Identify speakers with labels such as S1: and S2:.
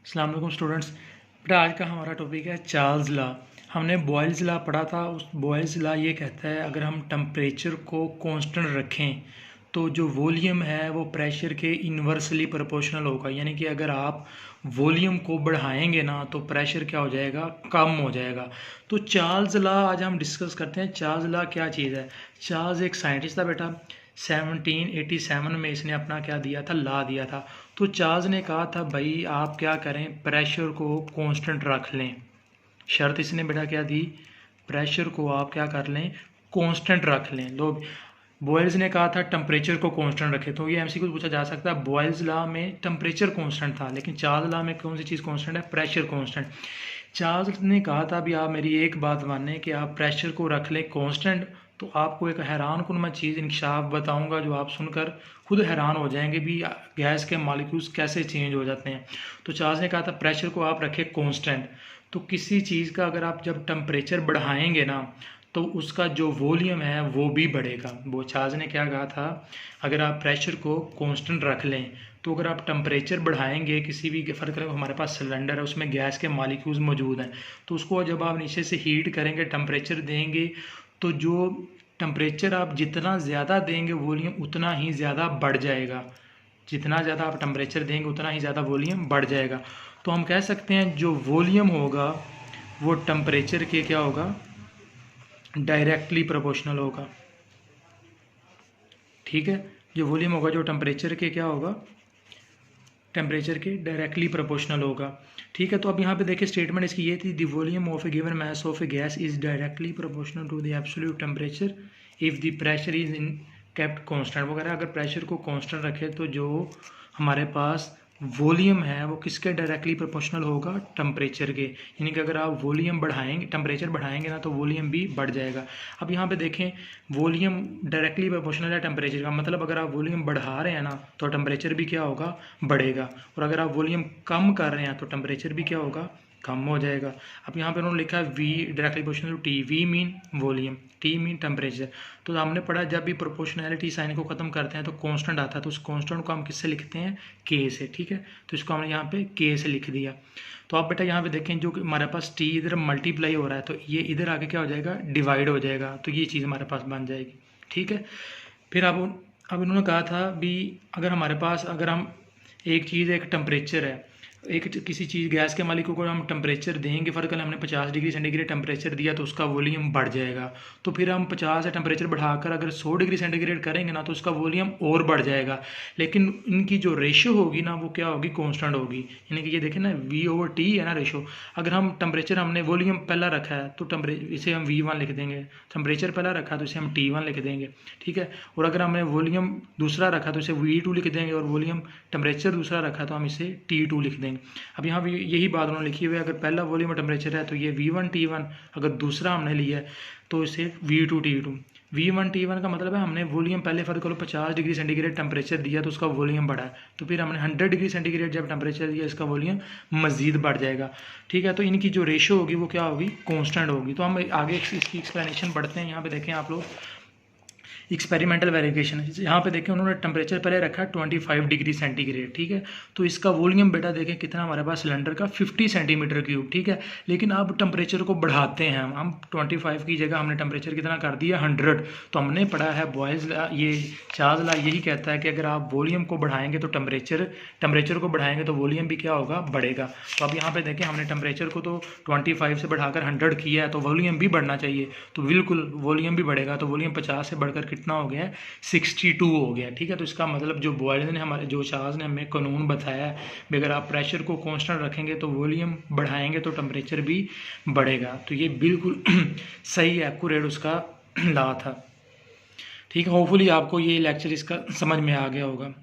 S1: अस्सलाम वालेकुम स्टूडेंट्स। बेटा आज का हमारा टॉपिक है चार्ल्स लॉ। हमने बॉयल्स लॉ पढ़ा था। उस बॉयल्स लॉ ये कहता है अगर हम टेम्परेचर को कांस्टेंट रखें तो जो वॉल्यूम है वो प्रेशर के इन्वर्सली प्रोपोर्शनल होगा। यानी कि अगर आप वॉल्यूम को बढ़ाएंगे ना तो प्रेशर क्या हो जाएगा, कम हो जाएगा। तो चार्ल्स लॉ आज हम डिस्कस करते हैं। चार्ल्स लॉ क्या चीज़ है। चार्ल्स एक साइंटिस्ट था बेटा। 1787 में इसने अपना क्या दिया था, लॉ दिया था। तो चार्ल्स ने कहा था भाई आप क्या करें, प्रेशर को कांस्टेंट रख लें। शर्त इसने बेटा क्या दी, प्रेशर को आप क्या कर लें, कांस्टेंट रख लें। लोग बॉयल्स ने कहा था टेम्परेचर को कांस्टेंट रखें। तो ये एमसीक्यू पूछा जा सकता है। बॉयल्स लॉ में टेम्परेचर कांस्टेंट था, लेकिन चार्ल्स लॉ में कौन सी चीज़ कांस्टेंट है, प्रेशर कांस्टेंट। चार्ल्स ने कहा था भी आप मेरी एक बात माने कि आप प्रेशर को रख लें कांस्टेंट। तो आपको एक हैरान कुन मैं चीज़ इंकशाफ बताऊंगा जो आप सुनकर खुद हैरान हो जाएंगे भी गैस के मॉलिक्यूल्स कैसे चेंज हो जाते हैं। तो चार्ल्स ने कहा था प्रेशर को आप रखें कांस्टेंट। तो किसी चीज़ का अगर आप जब टेम्परेचर बढ़ाएंगे ना तो उसका जो वॉल्यूम है वो भी बढ़ेगा। वो चार्ल्स ने क्या कहा था, अगर आप प्रेशर को कांस्टेंट रख लें तो अगर आप टेम्परेचर बढ़ाएंगे किसी भी फर्क करें, हमारे पास सिलेंडर है उसमें गैस के मॉलिक्यूल्स मौजूद हैं, तो उसको जब आप नीचे से हीट करेंगे, टेम्परेचर देंगे, तो जो टेम्परेचर आप जितना ज़्यादा देंगे वॉल्यूम उतना ही ज़्यादा बढ़ जाएगा। जितना ज़्यादा आप टेम्परेचर देंगे उतना ही ज़्यादा वॉल्यूम बढ़ जाएगा। तो हम कह सकते हैं जो वॉल्यूम होगा वो टेम्परेचर के क्या होगा, डायरेक्टली प्रोपोर्शनल होगा। ठीक है, जो वॉल्यूम होगा जो टेम्परेचर के क्या होगा, टेम्परेचर के डायरेक्टली प्रोपोर्शनल होगा। ठीक है, तो अब यहाँ पे देखिए स्टेटमेंट इसकी ये थी, the volume of a given mass of a gas is directly proportional to the absolute temperature if the pressure is in kept constant वगैरह। अगर प्रेशर को कांस्टेंट रखे तो जो हमारे पास वॉल्यूम है वो किसके डायरेक्टली प्रोपोर्शनल होगा, टेम्परेचर के। यानी कि अगर आप वॉल्यूम बढ़ाएंगे, टेम्परेचर बढ़ाएंगे ना तो वॉल्यूम भी बढ़ जाएगा। अब यहाँ पे देखें वॉल्यूम डायरेक्टली प्रोपोर्शनल है टेम्परेचर का, मतलब अगर आप वॉल्यूम बढ़ा रहे हैं ना तो टेम्परेचर भी क्या होगा, बढ़ेगा। और अगर आप वॉल्यूम कम कर रहे हैं तो टेम्परेचर भी क्या होगा, कम हो जाएगा। अब यहाँ पे उन्होंने लिखा है V directly proportional to T. V mean volume, T mean temperature. तो हमने पढ़ा जब भी प्रोपोर्शनैलिटी साइन को खत्म करते हैं तो कांस्टेंट आता है, तो उस कांस्टेंट को हम किससे लिखते हैं, के से। ठीक है, तो इसको हमने यहाँ पे के से लिख दिया। तो आप बेटा यहाँ पे देखें जो हमारे पास टी इधर मल्टीप्लाई हो रहा है तो ये इधर आके क्या हो जाएगा, डिवाइड हो जाएगा। तो ये चीज़ हमारे पास बन जाएगी। ठीक है, फिर अब इन्होंने कहा था भी अगर हमारे पास, अगर हम एक चीज़, एक टेम्परेचर है, एक किसी चीज़ गैस के मालिक को हम टेम्परेचर देंगे, फर्क है हमने 50 डिग्री सेंटीग्रेड टेम्परेचर दिया तो उसका वॉल्यूम बढ़ जाएगा। तो फिर हम 50 से टेम्परेचर बढ़ाकर अगर 100 डिग्री सेंटीग्रेड करेंगे ना तो उसका वॉल्यूम और बढ़ जाएगा। लेकिन इनकी जो रेशो होगी ना वो क्या होगी, कांस्टेंट होगी। यानी कि ये देखें ना V/T है ना रेशो। अगर हम टेम्परेचर, हमने वॉल्यूम पहला रखा है तो इसे हम V1 लिख देंगे, टेम्परेचर पहला रखा है तो इसे हम T1 लिख देंगे। ठीक है, और अगर हमने वॉल्यूम दूसरा रखा तो इसे V2 लिख देंगे, और वॉल्यूम टेम्परेचर दूसरा रखा तो हम इसे T2 लिख देंगे। अब यहाँ भी यही बात उन्होंने लिखी हुई है, अगर पहला वॉल्यूम टेम्परेचर है तो ये V1 T1, अगर दूसरा हमने लिया है तो इसे V2 T2। V1 T1 का मतलब है हमने वॉल्यूम पहले फर्क करो 50 डिग्री सेंटीग्रेड टेम्परेचर दिया तो उसका वॉल्यूम बढ़ा है, तो फिर हमने 100 डिग्री सेंटीग्रेड जब टेम्परेचर दिया इसका वॉल्यूम मजीद बढ़ जाएगा। ठीक है, तो इनकी जो रेशो होगी वो क्या होगी, कांस्टेंट होगी। तो हम आगे इसकी एक्सप्लेनेशन पढ़ते हैं। यहाँ पे देखें आप लोग एक्सपेरिमेंटल वेरिफिकेशन। यहाँ पे देखें उन्होंने टेम्परेचर पहले रखा है 25 डिग्री सेंटीग्रेड। ठीक है, तो इसका वॉल्यूम बेटा देखें कितना हमारे पास सिलेंडर का 50 सेंटीमीटर क्यूब। ठीक है, लेकिन अब टेम्परेचर को बढ़ाते हैं हम 25 की जगह हमने टेम्परेचर कितना कर दिया, 100। तो हमने पढ़ा है बॉयल्स लॉ, ये चार्ल्स लॉ यही कहता है कि अगर आप वॉल्यूम को बढ़ाएंगे तो टेम्परेचर को बढ़ाएंगे तो वॉल्यूम भी क्या होगा, बढ़ेगा। तो अब यहाँ पे देखें हमने टेम्परेचर को तो 25 से बढ़ाकर 100 किया है तो वॉल्यूम भी बढ़ना चाहिए, तो बिल्कुल वॉल्यूम भी बढ़ेगा। तो वॉल्यूम 50 से बढ़कर कितना हो गया है, 62 हो गया। ठीक है, तो इसका मतलब जो बॉयल्स ने हमारे, जो चार्ल्स ने हमें कानून बताया है, अगर आप प्रेशर को कांस्टेंट रखेंगे तो वॉल्यूम बढ़ाएंगे तो टेम्परेचर भी बढ़ेगा। तो ये बिल्कुल सही एक्यूरेट उसका लॉ था। ठीक है, होपफुली आपको ये लेक्चर इसका समझ में आ गया होगा।